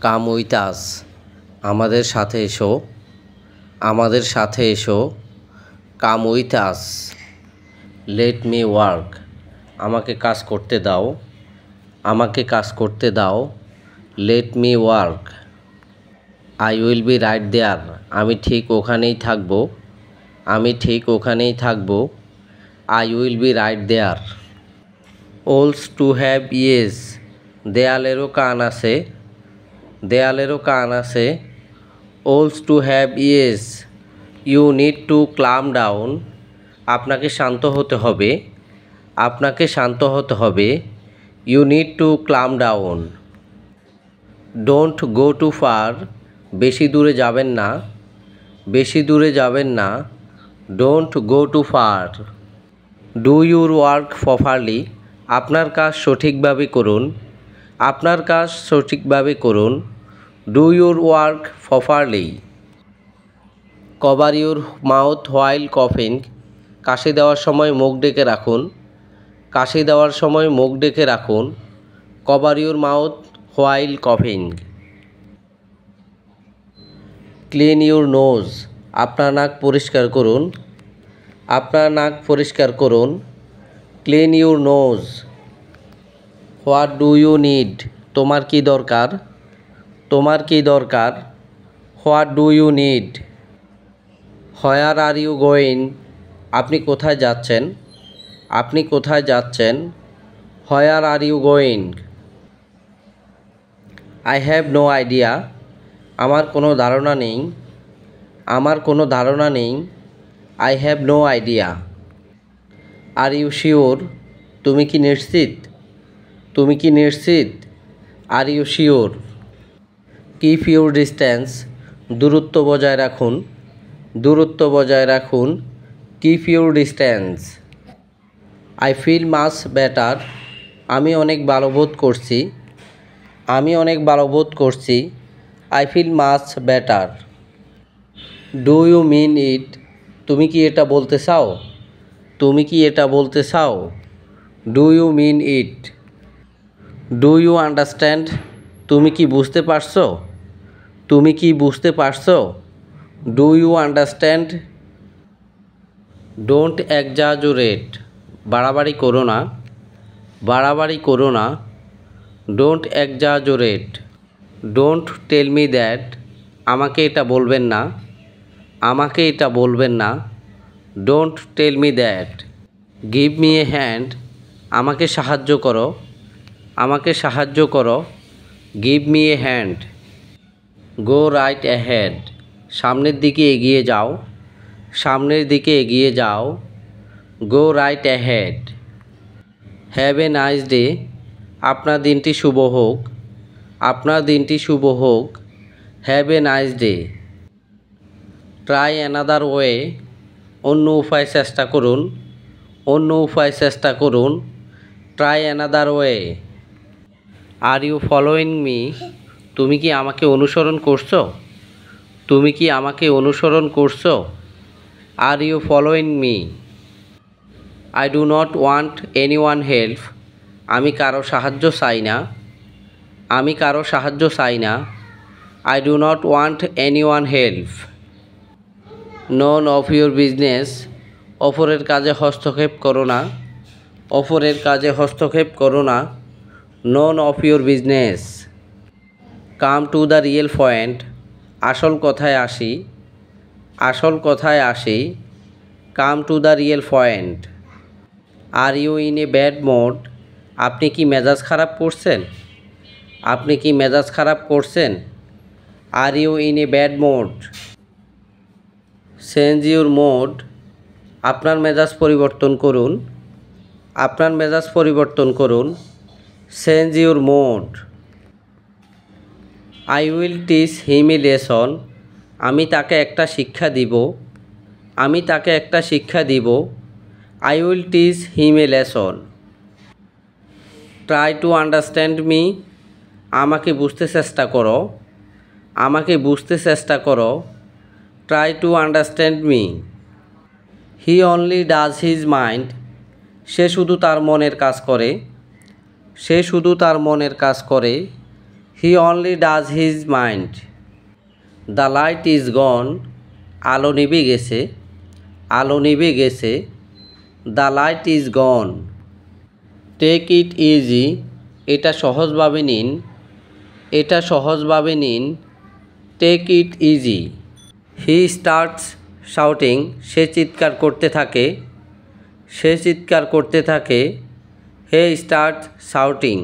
কাম with আস, আমাদের সাথে এসো, আমাদের সাথে এসো। Come with us. Let me work, আমাকে কাজ করতে দাও, আমাকে কাজ করতে দাও। Let me work. I will be right there, আমি ঠিক ওখানেই থাকব, আমি ঠিক ওখানেই থাকব। I will be right there. Walls do have ears, দেয়ালেরও কান আছে, দেয়ালেরও কান আছে। Walls do have ears. You need to calm down, আপনাকে শান্ত হতে হবে, আপনাকে শান্ত হতে হবে। You need to calm down. Don't go too far, বেশি দূরে যাবেন না, বেশি দূরে যাবেন না। Don't go too far. Do your work properly, আপনার কাজ সঠিকভাবে করুন, আপনার কাজ সঠিকভাবে করুন। Do your work properly. Cover your mouth while কফিং, কাশি দেওয়ার সময় মুখ ডেকে রাখুন, কাশি দেওয়ার সময় মুখ ডেকে রাখুন। কভার ইউর মাউথ হোয়াইল কফিং। ক্লিন ইউর নোজ, আপনার নাক পরিষ্কার করুন, আপনার নাক পরিষ্কার করুন। Clean your nose. What do you need, তোমার কি দরকার, তোমার কি দরকার। What do you need. Where are you going, আপনি কোথায় যাচ্ছেন, আপনি কোথায় যাচ্ছেন। Where are you going. I have no idea, আমার কোনো ধারণা নেই, আমার কোনো ধারণা নেই। I have no idea. Are you sure, তুমি কি নিশ্চিত, তুমি কি নিশ্চিত। Are you sure. Keep your distance, দূরত্ব বজায় রাখুন, দূরত্ব বজায় রাখুন। Keep your distance. I feel much better, আমি অনেক ভালো বোধ করছি, আমি অনেক ভালো বোধ করছি। I feel much better. Do you mean it, তুমি কি এটা বলতে চাও, তুমি কি এটা বলতে চাও। Do you mean it. Do you understand, তুমি কি বুঝতে পারছো, তুমি কি বুঝতে পারছো। Do you understand. Don't exaggerate, বাড়াবাড়ি করো না, বাড়াবাড়ি করো না। Don't exaggerate. Don't tell me that, আমাকে এটা বলবেন না, আমাকে এটা বলবেন না। Don't tell me that. Give me a hand, আমাকে সাহায্য করো, আমাকে সাহায্য করো। Give me a hand. Go right ahead, সামনের দিকে এগিয়ে যাও, সামনের দিকে এগিয়ে যাও। Go right ahead. Have a nice day, আপনার দিনটি শুভ হোক, আপনার দিনটি শুভ হোক। Have a nice day. Try another way, অন্য উপায় চেষ্টা করুন, অন্য উপায় চেষ্টা করুন। Try another way. Are you following me, তুমি কি আমাকে অনুসরণ করছো, তুমি কি আমাকে অনুসরণ করছো। Are you following me. I do not want anyone help, আমি কারো সাহায্য চাই না, আমি কারো সাহায্য চাই না। I do not want anyone help. Non of your business, অপরের কাজে হস্তক্ষেপ করো না, অপরের কাজে হস্তক্ষেপ করো না। None of your business. Come to the real point, আসল কথায় আসি, আসল কথায় আসি। Come to the real point. Are you in a bad mood, আপনি কি মেজাজ খারাপ করছেন, আপনি কি মেজাজ খারাপ করছেন। Are you in a bad mood. Change your mood, আপনার মেজাজ পরিবর্তন করুন, আপনার মেজাজ পরিবর্তন করুন। Change your mood. I will teach him a lesson, আমি তাকে একটা শিক্ষা দিব, আমি তাকে একটা শিক্ষা দিব। I will teach him a lesson. Try to understand me, আমাকে বুঝতে চেষ্টা করো, আমাকে বুঝতে চেষ্টা করো। Try to understand me. He only does his mind, সে শুধু তার মনের কাজ করে, সে শুধু তার মনের কাজ করে। He only does his mind. The light is gone, আলো নিভে গেছে, আলো নিভে গেছে। The light is gone. Take it easy, এটা সহজভাবে নিন, এটা সহজভাবে নিন। Take it easy. He starts shouting, সে চিৎকার করতে থাকে, সে চিৎকার করতে থাকে। He starts shouting.